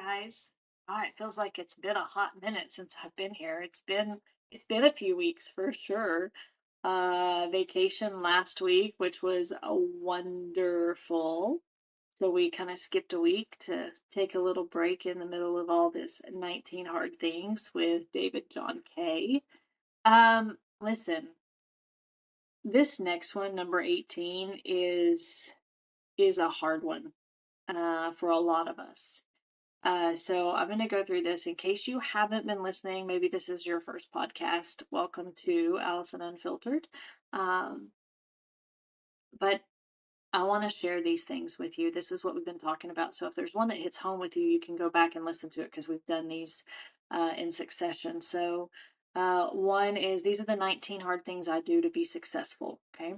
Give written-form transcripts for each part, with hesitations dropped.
guys. It feels like it's been a hot minute since I've been here. It's been a few weeks for sure. Vacation last week, which was a wonderful. So we kind of skipped a week to take a little break in the middle of all this 19 hard things with David John Kay. Listen, this next one, number 18, is a hard one for a lot of us. So I'm going to go through this in case you haven't been listening. Maybe this is your first podcast. Welcome to Allison Unfiltered. Um, but I want to share these things with you. This is what we've been talking about. So if there's one that hits home with you, you can go back and listen to it because we've done these in succession. So one is these are the 19 hard things I do to be successful. Okay.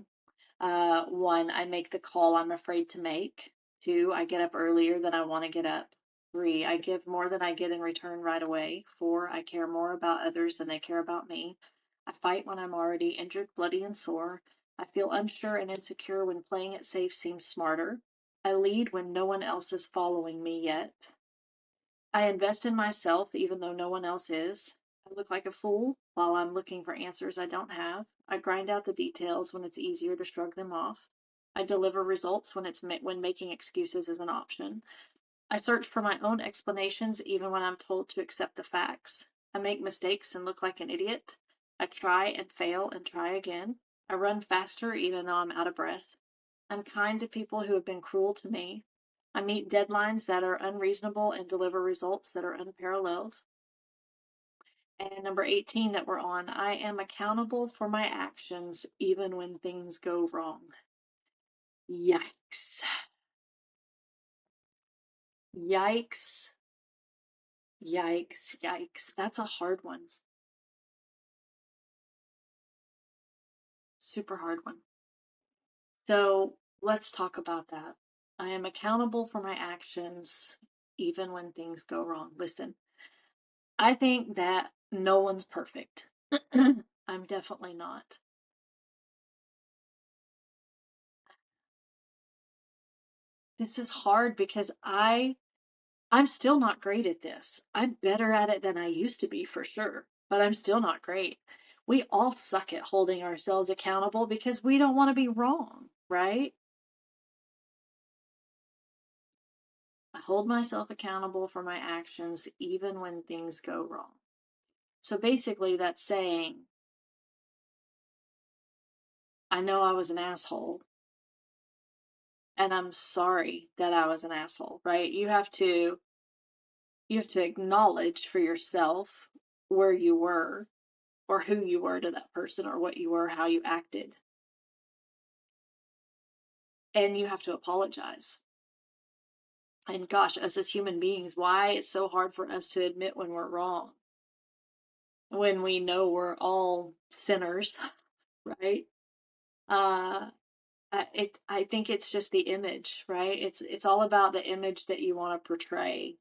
One, I make the call I'm afraid to make. Two, I get up earlier than I want to get up. Three, I give more than I get in return right away. Four, I care more about others than they care about me. I fight when I'm already injured, bloody, and sore. I feel unsure and insecure when playing it safe seems smarter. I lead when no one else is following me yet. I invest in myself even though no one else is. I look like a fool while I'm looking for answers I don't have. I grind out the details when it's easier to shrug them off. I deliver results when making excuses is an option. I search for my own explanations even when I'm told to accept the facts. I make mistakes and look like an idiot. I try and fail and try again. I run faster even though I'm out of breath. I'm kind to people who have been cruel to me. I meet deadlines that are unreasonable and deliver results that are unparalleled. And number 18 that we're on, I am accountable for my actions even when things go wrong. Yikes. Yikes. Yikes. Yikes. That's a hard one. Super hard one. So let's talk about that. I am accountable for my actions even when things go wrong. Listen, I think that no one's perfect. I'm definitely not. This is hard because I'm still not great at this. I'm better at it than I used to be for sure, but I'm still not great. We all suck at holding ourselves accountable because we don't want to be wrong, right? I hold myself accountable for my actions even when things go wrong. So basically, that's saying, I know I was an asshole and I'm sorry that I was an asshole, right? You have to acknowledge for yourself where you were or who you were to that person or what you were, how you acted. And you have to apologize. And gosh, us as human beings, why it's so hard for us to admit when we're wrong, when we know we're all sinners, right? Uh, I think it's just the image, right? It's all about the image that you want to portray.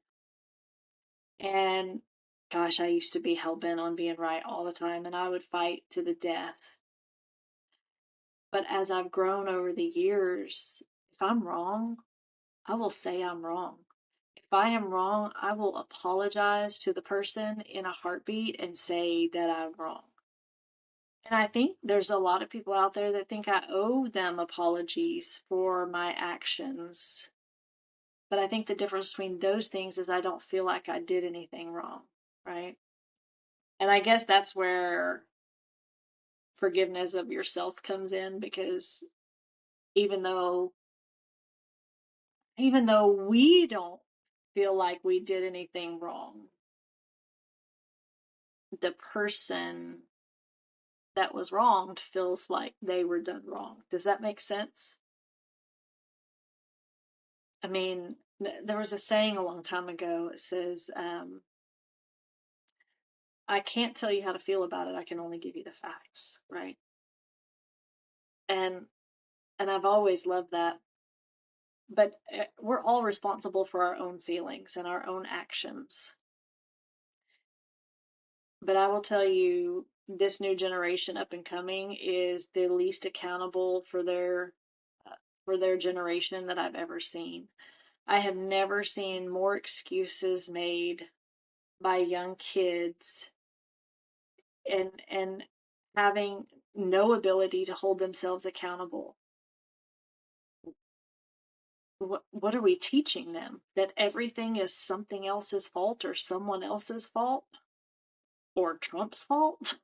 And gosh, I used to be hell bent on being right all the time, and I would fight to the death. But as I've grown over the years, if I'm wrong, I will say I'm wrong. If I am wrong, I will apologize to the person in a heartbeat and say that I'm wrong. And I think there's a lot of people out there that think I owe them apologies for my actions. But I think the difference between those things is I don't feel like I did anything wrong, right? And I guess that's where forgiveness of yourself comes in because even though even though we don't feel like we did anything wrong, the person that was wronged feels like they were done wrong. Does that make sense? I mean, there was a saying a long time ago. It says, I can't tell you how to feel about it. I can only give you the facts, right? And and I've always loved that. But we're all responsible for our own feelings and our own actions. But I will tell you, this new generation up and coming is the least accountable for their generation that I've ever seen. I have never seen more excuses made by young kids and having no ability to hold themselves accountable. What are we teaching them? That everything is something else's fault or someone else's fault or Trump's fault?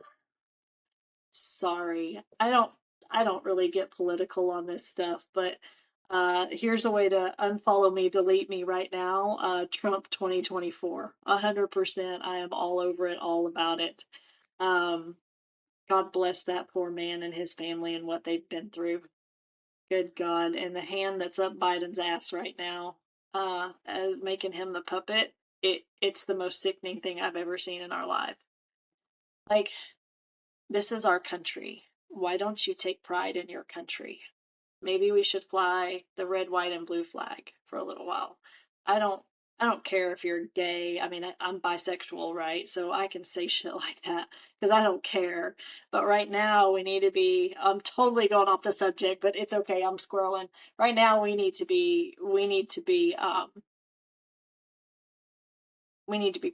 Sorry. I don't really get political on this stuff, but here's a way to unfollow me, delete me right now. Trump 2024. 100%. I am all over it, all about it. Um, God bless that poor man and his family and what they've been through. Good God. And the hand that's up Biden's ass right now, making him the puppet, it's the most sickening thing I've ever seen in our life. Like, this is our country. Why don't you take pride in your country? Maybe we should fly the red, white, and blue flag for a little while. I don't I don't care if you're gay. I mean, I'm bisexual, right? So I can say shit like that because I don't care. But right now we need to be, I'm totally going off the subject, but it's okay. I'm squirreling. Right now we need to be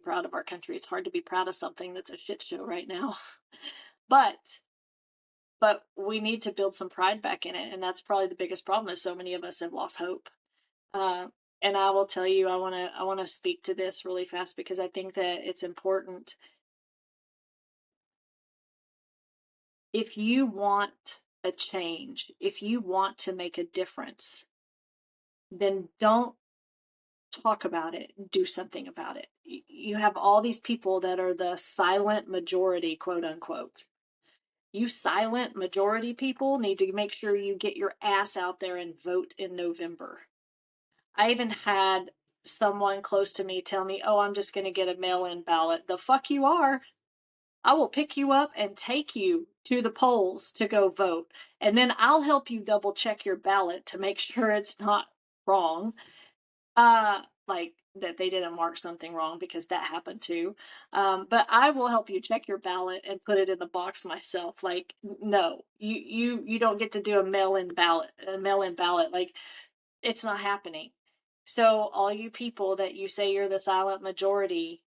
proud of our country. It's hard to be proud of something that's a shit show right now. But we need to build some pride back in it, and that's probably the biggest problem is so many of us have lost hope. Uh, and I will tell you, I want to speak to this really fast because I think that it's important. If you want a change, if you want to make a difference, then don't talk about it, do something about it. You have all these people that are the silent majority, quote unquote. You silent majority people need to make sure you get your ass out there and vote in November. I even had someone close to me tell me, "Oh, I'm just going to get a mail in ballot." The fuck you are. I will pick you up and take you to the polls to go vote. And then I'll help you double check your ballot to make sure it's not wrong. Like that they didn't mark something wrong because that happened too. But I will help you check your ballot and put it in the box myself. Like, no, you don't get to do a mail-in ballot, Like, it's not happening. So all you people that you say you're the silent majority,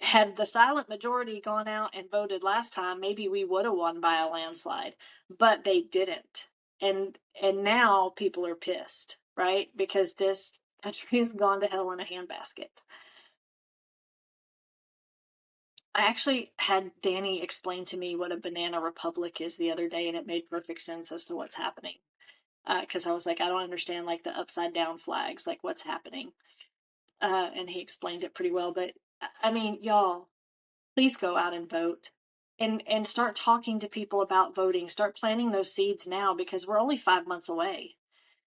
had the silent majority gone out and voted last time, maybe we would have won by a landslide, but they didn't. And now people are pissed, right? Because this country has gone to hell in a handbasket. I actually had Danny explain to me what a banana republic is the other day, and it made perfect sense as to what's happening. Because I was like, I don't understand like the upside down flags, like what's happening. And he explained it pretty well. But I mean, y'all, please go out and vote. And start talking to people about voting. Start planting those seeds now because we're only 5 months away.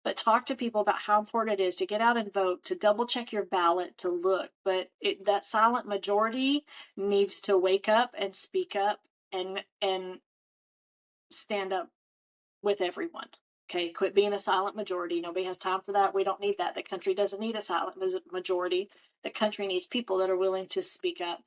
But talk to people about how important it is to get out and vote, to double check your ballot, to look. But that silent majority needs to wake up and speak up and stand up with everyone. Okay, quit being a silent majority. Nobody has time for that. We don't need that. The country doesn't need a silent majority. The country needs people that are willing to speak up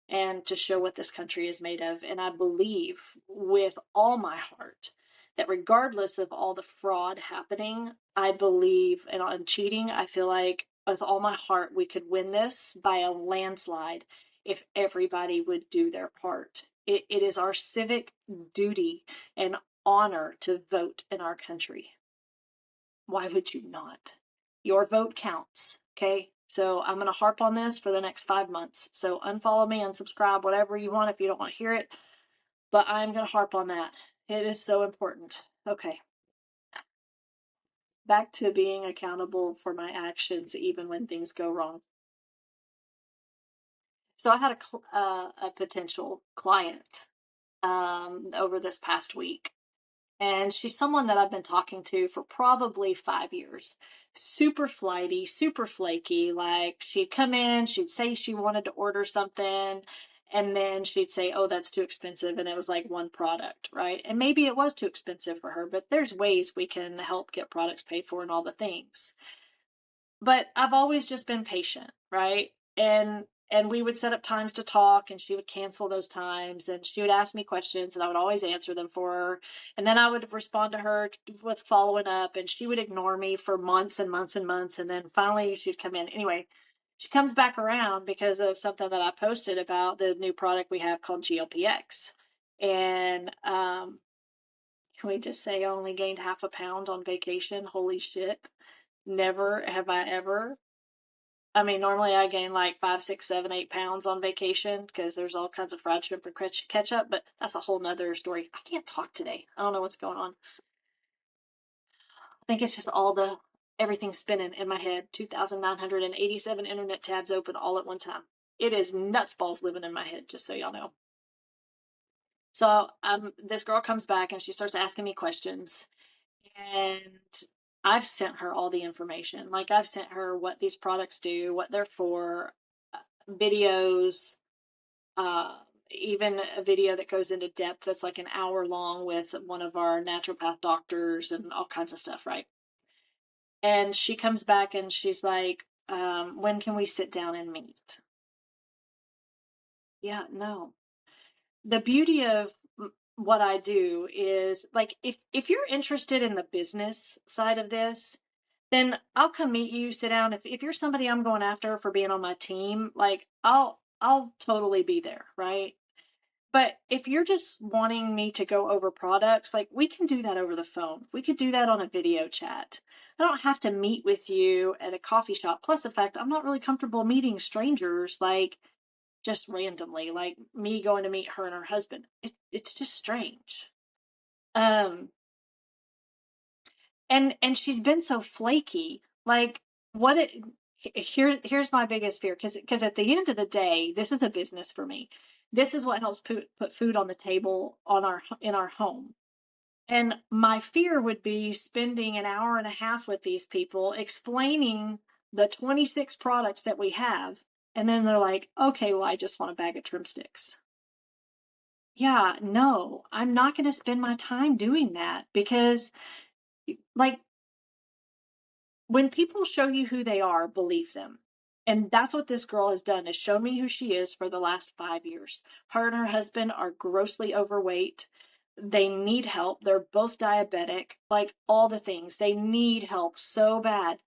and to show what this country is made of. And I believe with all my heart that regardless of all the fraud happening, I believe, and on cheating, I feel like with all my heart we could win this by a landslide if everybody would do their part. It is our civic duty and honor to vote in our country. Why would you not? Your vote counts, okay? So I'm going to harp on this for the next 5 months. So unfollow me, unsubscribe, whatever you want if you don't want to hear it. But I'm going to harp on that. It is so important. Okay. Back to being accountable for my actions even when things go wrong. So I had a potential client over this past week. And she's someone that I've been talking to for probably 5 years. Super flighty, super flaky. Like, she'd come in, she'd say she wanted to order something, and then she'd say, "Oh, that's too expensive." And it was like one product, right? And maybe it was too expensive for her, but there's ways we can help get products paid for and all the things. But I've always just been patient, right? and we would set up times to talk, and she would cancel those times, and she would ask me questions, and I would always answer them for her. And then I would respond to her with following up, and she would ignore me for months and months and months. And then finally she'd come in. Anyway, she comes back around because of something that I posted about the new product we have called GLPX. And can we just say I only gained half a pound on vacation? Holy shit. Never have I ever. I mean, normally I gain like 5, 6, 7, 8 pounds on vacation because there's all kinds of fried shrimp and ketchup, but that's a whole nother story. I can't talk today. I don't know what's going on. I think it's just everything spinning in my head. 2,987 internet tabs open all at one time. It is nuts balls living in my head, just so y'all know. So this girl comes back and she starts asking me questions, and I've sent her all the information. Like, I've sent her what these products do, what they're for, videos, even a video that goes into depth that's like an hour long with one of our naturopath doctors and all kinds of stuff, right? And she comes back and she's like, when can we sit down and meet? Yeah, no. The beauty of what I do is, like, if you're interested in the business side of this, then I'll come meet you, sit down. If you're somebody I'm going after for being on my team, like, I'll totally be there, right? But if you're just wanting me to go over products, like, we can do that over the phone. We could do that on a video chat. I don't have to meet with you at a coffee shop. Plus the fact I'm not really comfortable meeting strangers, like, just randomly, like me going to meet her and her husband. It's just strange. Um, and she's been so flaky. Like, what it here's my biggest fear, because at the end of the day, this is a business for me. This is what helps put food on the table in our home. And my fear would be spending an hour and a half with these people explaining the 26 products that we have, and then they're like, okay, well, I just want a bag of trim sticks. Yeah, no, I'm not going to spend my time doing that, because, like, when people show you who they are, believe them. And that's what this girl has done, is show me who she is for the last 5 years. Her and her husband are grossly overweight. They need help. They're both diabetic, like, all the things. They need help so bad.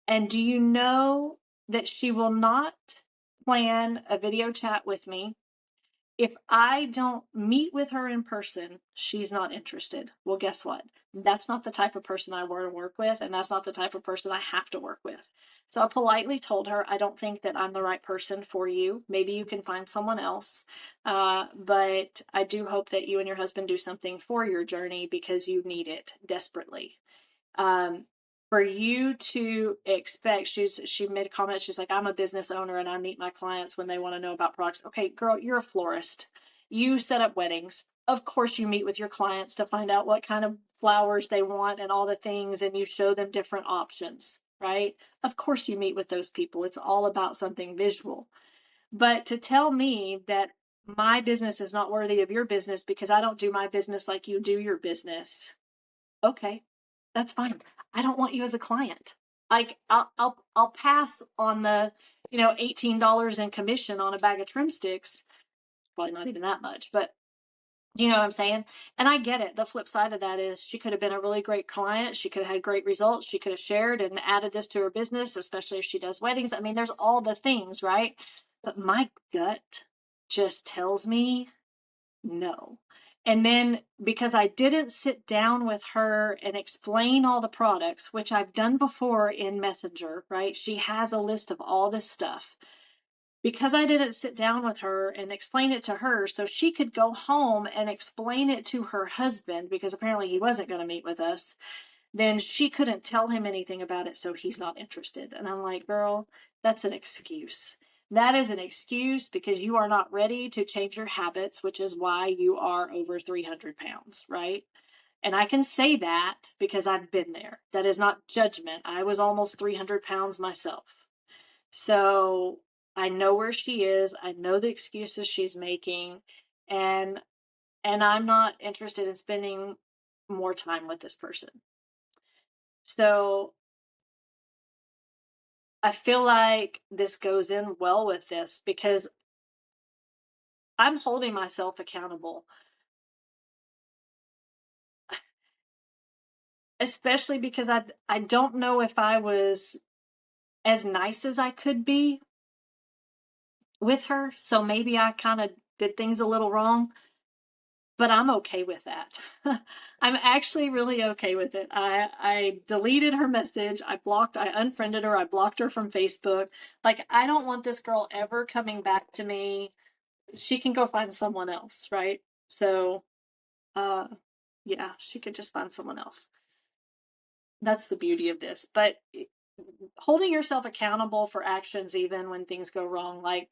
And do you know that she will not plan a video chat with me? If I don't meet with her in person, she's not interested. Well, guess what? That's not the type of person I want to work with, and that's not the type of person I have to work with. So I politely told her, I don't think that I'm the right person for you. Maybe you can find someone else. But I do hope that you and your husband do something for your journey, because you need it desperately. Um, for you to expect, she made a comment, she's like, I'm a business owner and I meet my clients when they want to know about products. Okay, girl, you're a florist. You set up weddings. Of course you meet with your clients to find out what kind of flowers they want and all the things, and you show them different options, right? Of course you meet with those people. It's all about something visual. But to tell me that my business is not worthy of your business because I don't do my business like you do your business, okay, that's fine. I don't want you as a client. Like, I'll pass on the, $18 in commission on a bag of trim sticks. Probably not even that much, but you know what I'm saying? And I get it. The flip side of that is she could have been a really great client. She could have had great results. She could have shared and added this to her business, especially if she does weddings. I mean, there's all the things, right? But my gut just tells me no. And then, because I didn't sit down with her and explain all the products, which I've done before in Messenger, right? She has a list of all this stuff. Because I didn't sit down with her and explain it to her so she could go home and explain it to her husband, because apparently he wasn't going to meet with us, then she couldn't tell him anything about it, so he's not interested. And I'm like, girl, that's an excuse. That is an excuse because you are not ready to change your habits, which is why you are over 300 pounds, right? And I can say that because I've been there. That is not judgment. I was almost 300 pounds myself. So I know where she is. I know the excuses she's making. And I'm not interested in spending more time with this person. So I feel like this goes in well with this because I'm holding myself accountable, especially because I don't know if I was as nice as I could be with her. So maybe I kind of did things a little wrong, but I'm okay with that. I'm actually really okay with it. I deleted her message. I unfriended her. I blocked her from Facebook. Like, I don't want this girl ever coming back to me. She can go find someone else, right? So, uh, yeah, she could just find someone else. That's the beauty of this. But holding yourself accountable for actions, even when things go wrong, like,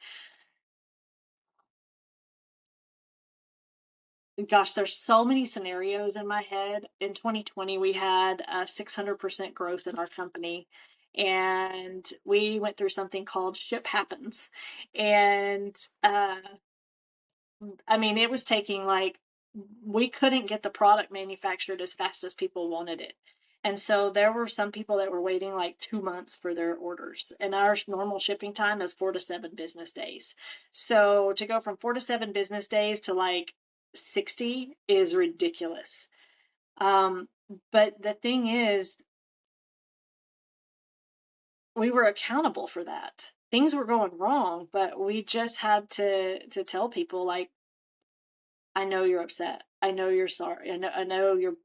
gosh, there's so many scenarios in my head. In 2020, we had a 600% growth in our company. And we went through something called ship happens. And I mean, it was taking like, we couldn't get the product manufactured as fast as people wanted it. And so there were some people that were waiting like 2 months for their orders. And our normal shipping time is 4 to 7 business days. So to go from 4 to 7 business days to like 60 is ridiculous. Um, but the thing is, we were accountable for that. Things were going wrong, but we just had to tell people like, I know you're upset. I know you're sorry. I know you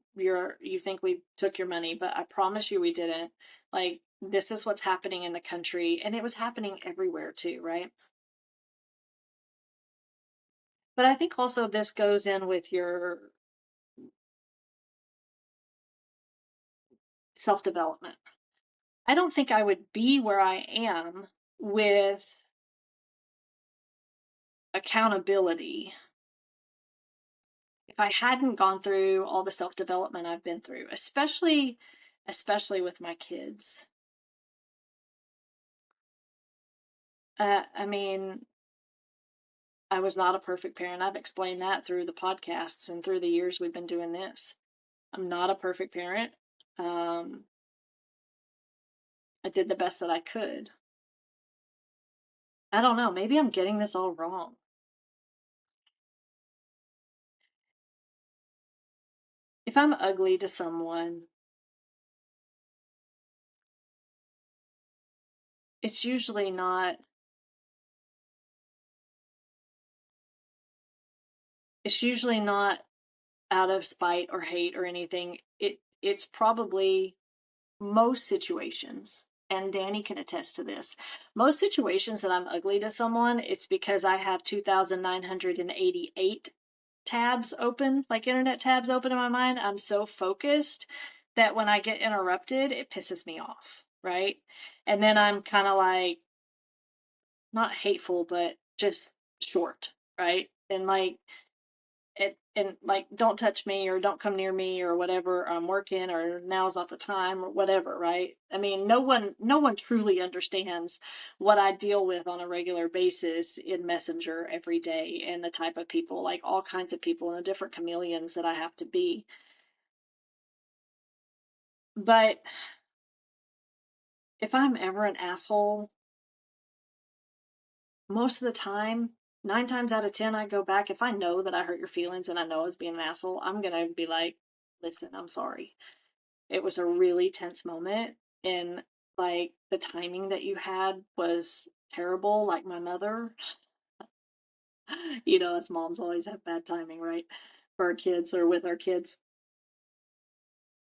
think we took your money, but I promise you we didn't. Like, this is what's happening in the country, and it was happening everywhere too, right? But I think also this goes in with your self-development. I don't think I would be where I am with accountability if I hadn't gone through all the self-development I've been through, especially with my kids. I mean, I was not a perfect parent. I've explained that through the podcasts and through the years we've been doing this. I'm not a perfect parent. Um, I did the best that I could. I don't know. Maybe I'm getting this all wrong. If I'm ugly to someone, it's usually not, it's usually not out of spite or hate or anything. It's probably most situations, and Danny can attest to this. Most situations that I'm ugly to someone, it's because I have 2,988 tabs open, like internet tabs open in my mind. I'm so focused that when I get interrupted, it pisses me off, right? And then I'm kind of like, not hateful, but just short, right? And like, and like, don't touch me or don't come near me or whatever, I'm working or now's not the time or whatever, right? I mean, no one truly understands what I deal with on a regular basis in Messenger every day, and the type of people, like all kinds of people and the different chameleons that I have to be. But if I'm ever an asshole, most of the time, 9 times out of 10, I go back. If I know that I hurt your feelings and I know I was being an asshole, I'm gonna be like, listen, I'm sorry. It was a really tense moment, and like, the timing that you had was terrible, like my mother. Us moms always have bad timing, right? For our kids or with our kids.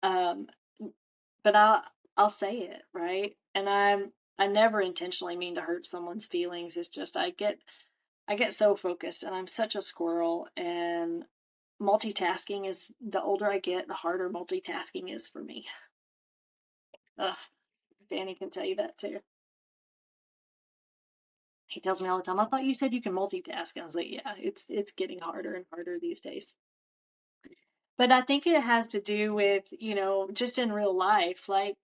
Um but I'll say it, right? And I never intentionally mean to hurt someone's feelings. It's just I get so focused, and I'm such a squirrel, and multitasking is, the older I get, the harder multitasking is for me. Ugh, Danny can tell you that too. He tells me all the time, I thought you said you can multitask. And I was like, yeah, it's getting harder and harder these days. But I think it has to do with, just in real life, like,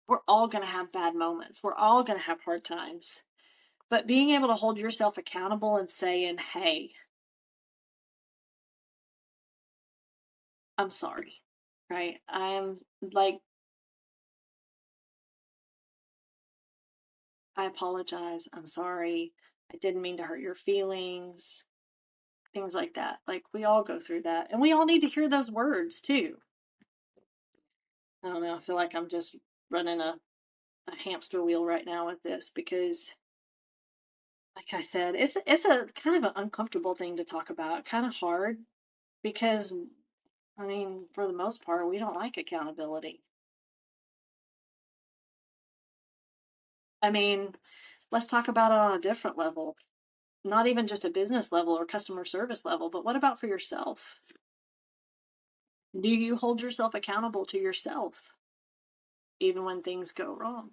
we're all going to have bad moments. We're all going to have hard times. But being able to hold yourself accountable and saying, hey, I'm sorry, right? I'm like, I apologize. I'm sorry. I didn't mean to hurt your feelings. Things like that. Like, we all go through that. And we all need to hear those words, too. I don't know. I feel like I'm just running a hamster wheel right now with this because, like I said, it's a kind of an uncomfortable thing to talk about, kind of hard because, I mean, for the most part, we don't like accountability. I mean, let's talk about it on a different level, not even just a business level or customer service level, but what about for yourself? Do you hold yourself accountable to yourself even when things go wrong?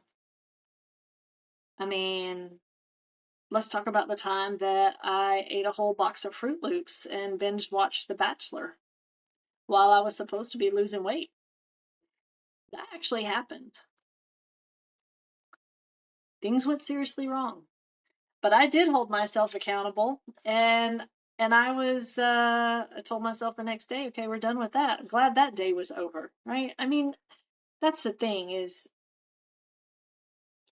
I mean, let's talk about the time that I ate a whole box of Fruit Loops and binge watched The Bachelor while I was supposed to be losing weight. That actually happened. Things went seriously wrong. But I did hold myself accountable, and I told myself the next day, okay, we're done with that. I'm glad that day was over, right? I mean, that's the thing is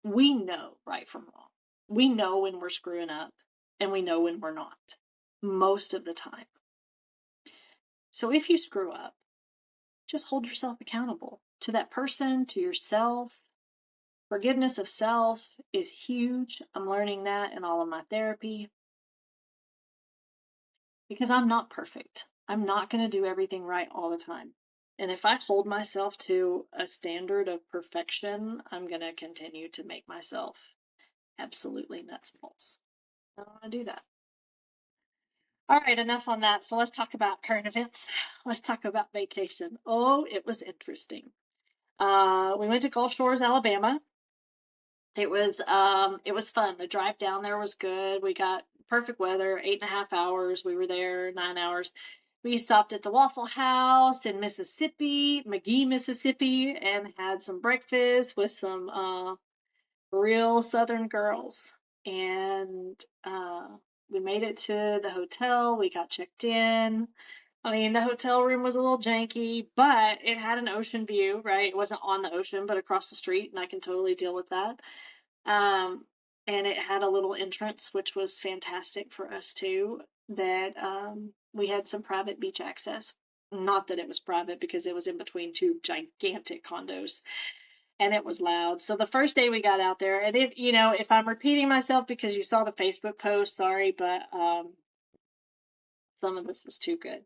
we know right from wrong. We know when we're screwing up and we know when we're not most of the time. So if you screw up, just hold yourself accountable to that person, to yourself. Forgiveness of self is huge. I'm learning that in all of my therapy because I'm not perfect. I'm not going to do everything right all the time. And if I hold myself to a standard of perfection, I'm going to continue to make myself absolutely nuts balls. I don't want to do that. All right, enough on that. So let's talk about current events. Let's talk about vacation. Oh, it was interesting. We went to Gulf Shores, Alabama. It was fun. The drive down there was good. We got perfect weather, 8.5 hours. We were there 9 hours. We stopped at the Waffle House in Mississippi, McGee, Mississippi, and had some breakfast with some real Southern girls. And we made it to the hotel. We got checked in. I mean, the hotel room was a little janky, but it had an ocean view, right? It wasn't on the ocean, but across the street, and I can totally deal with that. Um, and it had a little entrance, which was fantastic for us too. That we had some private beach access. Not that it was private because it was in between two gigantic condos and it was loud. So the first day we got out there, and if I'm repeating myself because you saw the Facebook post, sorry, but some of this was too good.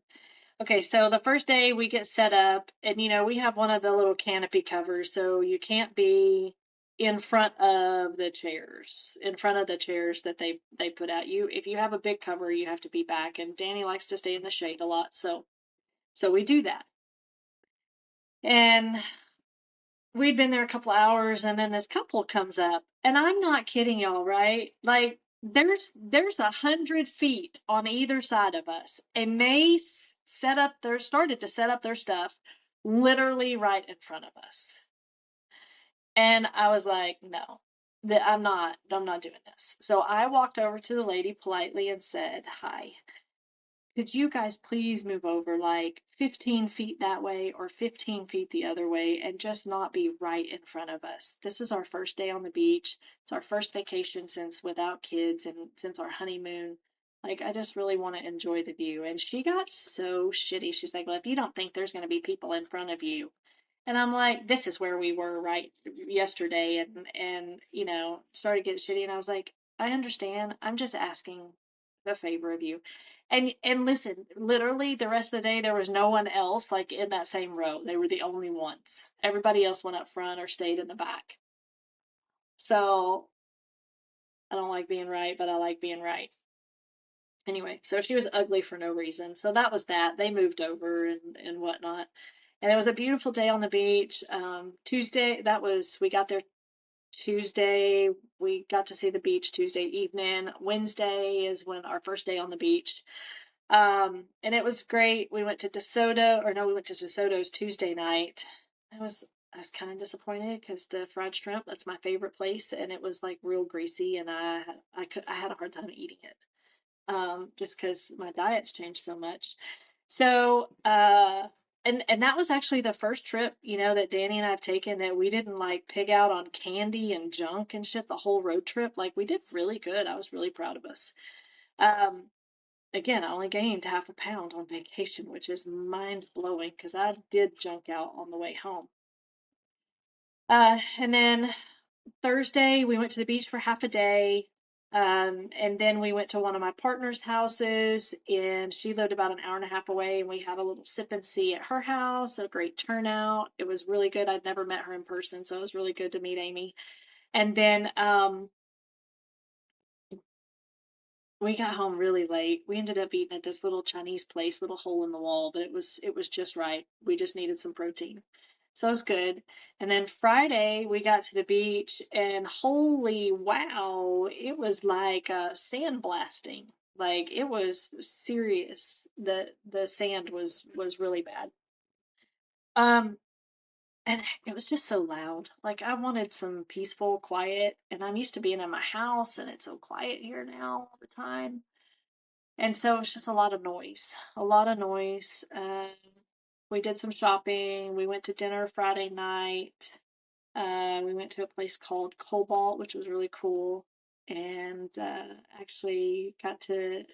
Okay, so the first day we get set up, and we have one of the little canopy covers, so you can't be in front of the chairs, that they put out. If you have a big cover, you have to be back, and Danny likes to stay in the shade a lot, so we do that. And we'd been there a couple hours, and then this couple comes up, and I'm not kidding y'all, right? Like there's 100 feet on either side of us, and they started to set up their stuff literally right in front of us. And I was like, no, I'm not doing this. So I walked over to the lady politely and said, hi, could you guys please move over like 15 feet that way or 15 feet the other way and just not be right in front of us? This is our first day on the beach. It's our first vacation since without kids and since our honeymoon. Like, I just really want to enjoy the view. And she got so shitty. She's like, well, if you don't think there's going to be people in front of you. And I'm like, this is where we were right yesterday. And started getting shitty. And I was like, I understand. I'm just asking the favor of you. And listen, literally the rest of the day there was no one else like in that same row. They were the only ones. Everybody else went up front or stayed in the back. So I don't like being right, but I like being right. Anyway, so she was ugly for no reason. So that was that. They moved over and whatnot. And it was a beautiful day on the beach. Tuesday, we got there Tuesday. We got to see the beach Tuesday evening. Wednesday is when our first day on the beach. And it was great. We went to DeSoto's Tuesday night. I was kind of disappointed because the fried shrimp, that's my favorite place, and it was like real greasy, and I had a hard time eating it. Just because my diet's changed so much. So and that was actually the first trip, that Danny and I have taken that we didn't like pig out on candy and junk and shit the whole road trip. Like we did really good. I was really proud of us. Um, Again, I only gained half a pound on vacation, which is mind blowing because I did junk out on the way home. And then Thursday, we went to the beach for half a day. And then we went to one of my partner's houses, and she lived about an hour and a half away. And we had a little sip and see at her house, a great turnout. It was really good. I'd never met her in person, so it was really good to meet Amy. And then we got home really late. We ended up eating at this little Chinese place, little hole in the wall, but it was just right. We just needed some protein. So it was good. And then Friday we got to the beach and holy wow, it was like sandblasting. Like it was serious. The sand was really bad. Um and it was just so loud. Like I wanted some peaceful quiet and I'm used to being in my house and it's so quiet here now all the time. And so it's just a lot of noise, a lot of noise. We did some shopping. We went to dinner Friday night. We went to a place called Cobalt, which was really cool, and actually got to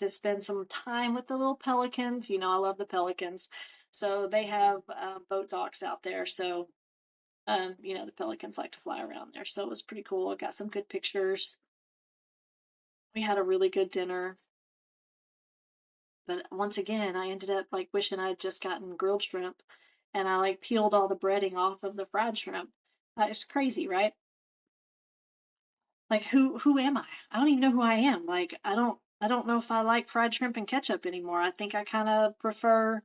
spend some time with the little pelicans. I love the pelicans, so they have boat docks out there. So the pelicans like to fly around there, so it was pretty cool. I got some good pictures. We had a really good dinner. But once again, I ended up like wishing I'd just gotten grilled shrimp and I like peeled all the breading off of the fried shrimp. It's crazy, right? Like who am I? I don't even know who I am. Like I don't know if I like fried shrimp and ketchup anymore. I think I kind of prefer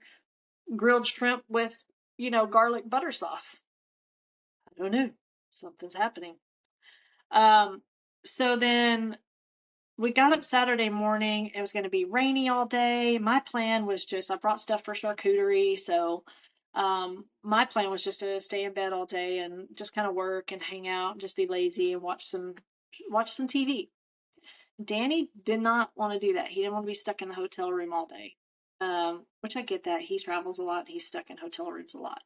grilled shrimp with, garlic butter sauce. I don't know. Something's happening. Um so then we got up Saturday morning. It was going to be rainy all day. My plan was just, I brought stuff for charcuterie. So, my plan was just to stay in bed all day and just kind of work and hang out and just be lazy and watch some TV. Danny did not want to do that. He didn't want to be stuck in the hotel room all day. Which I get that. He travels a lot and he's stuck in hotel rooms a lot.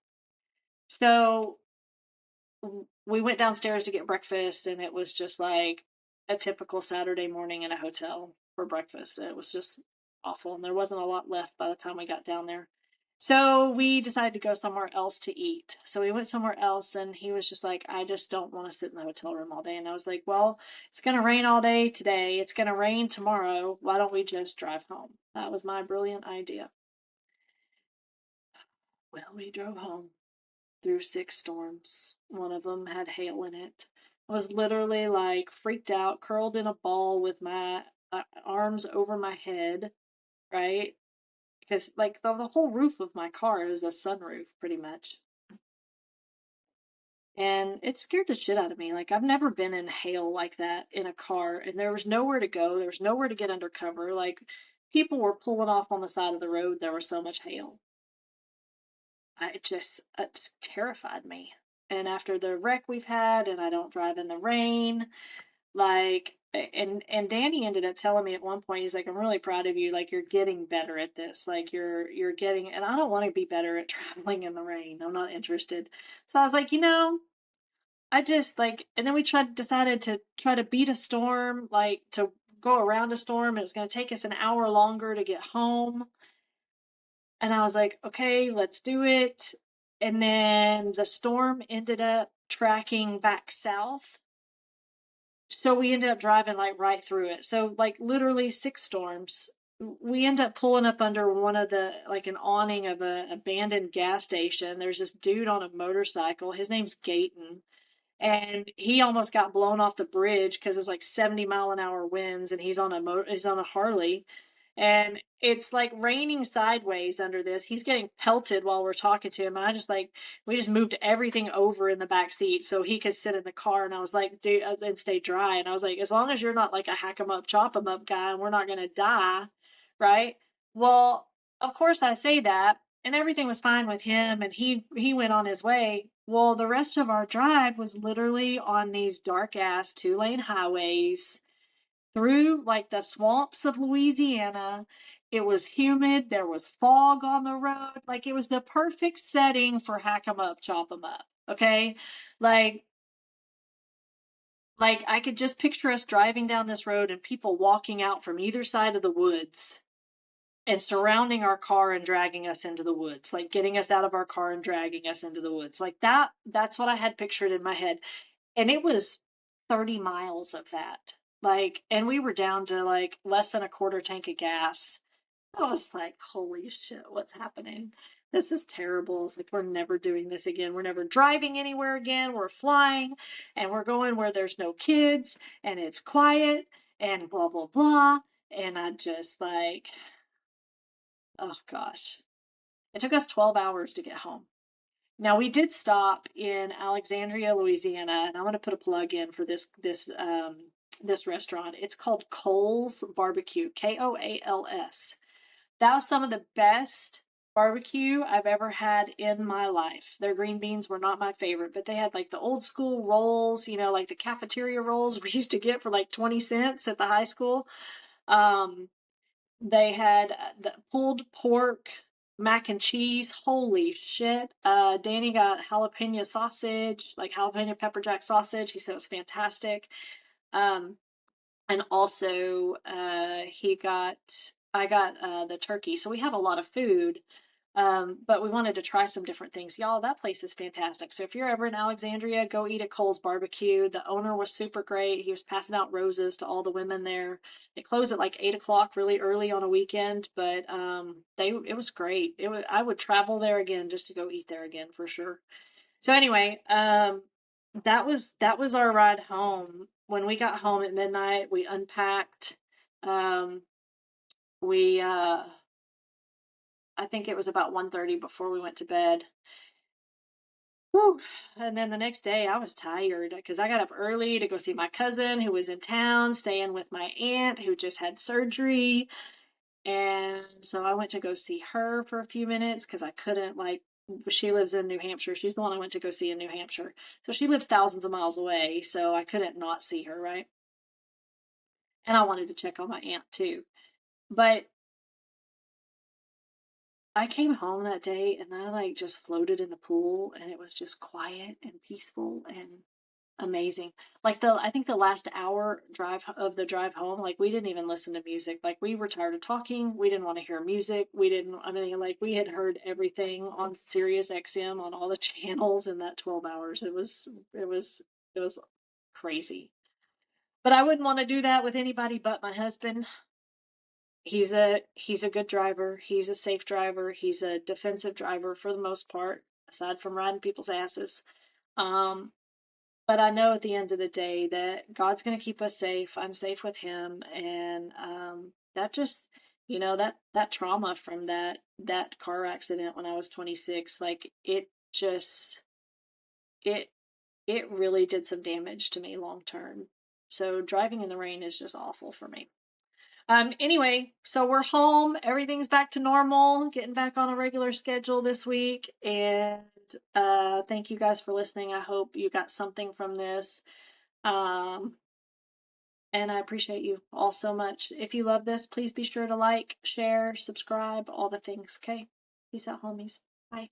So we went downstairs to get breakfast and it was just like a typical Saturday morning in a hotel for breakfast. It was just awful and there wasn't a lot left by the time we got down there. So we decided to go somewhere else to eat. So we went somewhere else and he was just like, I just don't want to sit in the hotel room all day. And I was like, well, it's going to rain all day today. It's going to rain tomorrow. Why don't we just drive home? That was my brilliant idea. Well, we drove home through 6 storms. One of them had hail in it. I was literally like freaked out, curled in a ball with my arms over my head, right? Because like the whole roof of my car is a sunroof, pretty much. And it scared the shit out of me. Like I've never been in hail like that in a car, and there was nowhere to go. There was nowhere to get under cover. Like people were pulling off on the side of the road. There was so much hail. It just terrified me. And after the wreck we've had, and I don't drive in the rain, like, and Danny ended up telling me at one point, he's like, "I'm really proud of you. Like, you're getting better at this. Like, you're getting." And I don't want to be better at traveling in the rain. I'm not interested. So I was like, I just like, and then we decided to try to beat a storm, like to go around a storm. And it was going to take us an hour longer to get home. And I was like, okay, let's do it. And then the storm ended up tracking back south. So we ended up driving like right through it. So, like, literally 6 storms. We end up pulling up under one of like an awning of an abandoned gas station. There's this dude on a motorcycle. His name's Gayton and he almost got blown off the bridge because it was like 70-mile-an-hour winds and he's on a Harley and it's like raining sideways under this. He's getting pelted while we're talking to him and we just moved everything over in the back seat so he could sit in the car and I was like, dude, and stay dry. And I was like, as long as you're not like a hack 'em up chop 'em up guy and we're not going to die, right? Well, of course I say that and everything was fine with him and he went on his way. Well, the rest of our drive was literally on these dark ass 2-lane highways through like the swamps of Louisiana It was humid. There was fog on the road. Like it was the perfect setting for hack 'em up, chop 'em up. Okay. Like, like I could just picture us driving down this road and people walking out from either side of the woods and surrounding our car and dragging us into the woods, like getting us out of our car and dragging us into the woods. Like that's what I had pictured in my head. And it was 30 miles of that. Like, and we were down to like less than a quarter tank of gas. I was like, holy shit, what's happening? This is terrible. It's like, we're never doing this again. We're never driving anywhere again. We're flying and we're going where there's no kids and it's quiet and blah, blah, blah. And I just like, oh gosh. It took us 12 hours to get home. Now we did stop in Alexandria, Louisiana, and I'm going to put a plug in for this restaurant. It's called Cole's Barbecue, Koals. That was some of the best barbecue I've ever had in my life. Their green beans were not my favorite, but they had like the old school rolls, like the cafeteria rolls we used to get for like 20 cents at the high school. Um, they had the pulled pork, mac and cheese. Holy shit. Danny got jalapeno sausage, like jalapeno pepper jack sausage. He said it was fantastic. Um, and also, I got the turkey. So we had a lot of food. But we wanted to try some different things. Y'all, that place is fantastic. So if you're ever in Alexandria, go eat at Cole's Barbecue. The owner was super great. He was passing out roses to all the women there. It closed at like 8 o'clock, really early on a weekend, but it was great. I would travel there again just to go eat there again for sure. So anyway, that was our ride home. When we got home at midnight, we unpacked. Um, we I think it was about 1:30 before we went to bed. Whew. And then the next day I was tired because I got up early to go see my cousin who was in town, staying with my aunt who just had surgery. And so I went to go see her for a few minutes because I couldn't, like, she lives in New Hampshire. She's the one I went to go see in New Hampshire. So she lives thousands of miles away. So I couldn't not see her, right? And I wanted to check on my aunt too. But I came home that day and I like just floated in the pool and it was just quiet and peaceful and amazing. Like I think the last hour drive of the drive home, like we didn't even listen to music. Like we were tired of talking. We didn't want to hear music. I mean, like we had heard everything on Sirius XM on all the channels in that 12 hours. It was crazy. But I wouldn't want to do that with anybody but my husband. He's a good driver. He's a safe driver. He's a defensive driver for the most part, aside from riding people's asses. Um, but I know at the end of the day that God's going to keep us safe. I'm safe with him. And that just, that trauma from that car accident when I was 26, like it, it really did some damage to me long term. So driving in the rain is just awful for me. Anyway, so we're home. Everything's back to normal, getting back on a regular schedule this week. And thank you guys for listening. I hope you got something from this. Um, and I appreciate you all so much. If you love this, please be sure to like, share, subscribe, all the things. Okay. Peace out, homies. Bye.